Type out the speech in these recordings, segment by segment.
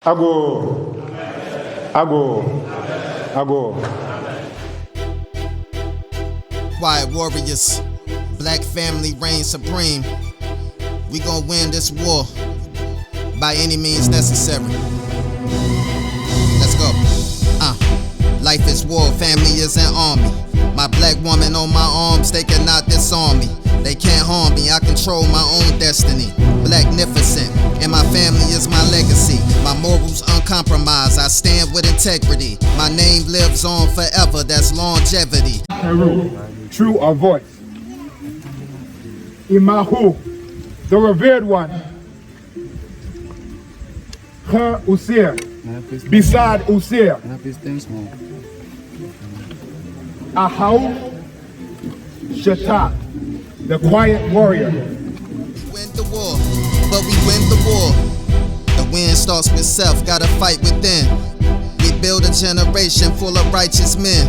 Ago. Quiet warriors, black family reign supreme. We gon' win this war by any means necessary. Let's go. Life is war, family is an army. My black woman on my arms, they cannot disarm me. They can't harm me, I control my own destiny. Blacknificent, and my family is my legacy. My morals uncompromised, I stand with integrity. My name lives on forever, that's longevity. True or voice. Imahu, the revered one. Her Usir, beside Usir. Ahau Shata, the quiet warrior. We win the war, but we win the war. The win starts with self, gotta fight within. We build a generation full of righteous men.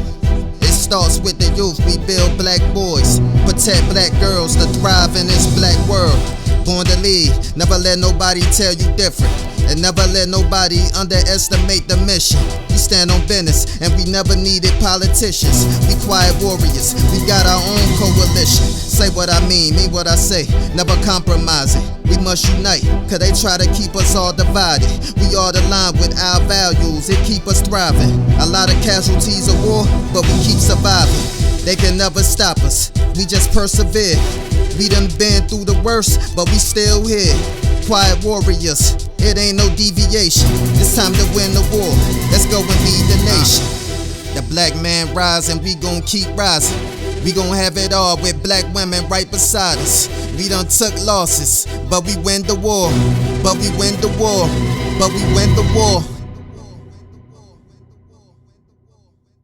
It starts with the youth, we build black boys. Protect black girls to thrive in this black world. Born to lead, never let nobody tell you different. And never let nobody underestimate the mission. We stand on business, and we never needed politicians. We quiet warriors, we got our own coalition. Say what I mean what I say, never compromise it. We must unite, cause they try to keep us all divided. We all aligned with our values, it keep us thriving. A lot of casualties of war, but we keep surviving. They can never stop us, we just persevere. We done been through the worst, but we still here. Quiet warriors, it ain't no deviation. It's time to win the war, let's go and lead the nation. The black man rise and we gon' keep rising. We gon' have it all with black women right beside us. We done took losses, but we win the war. But we win the war. But we win the war.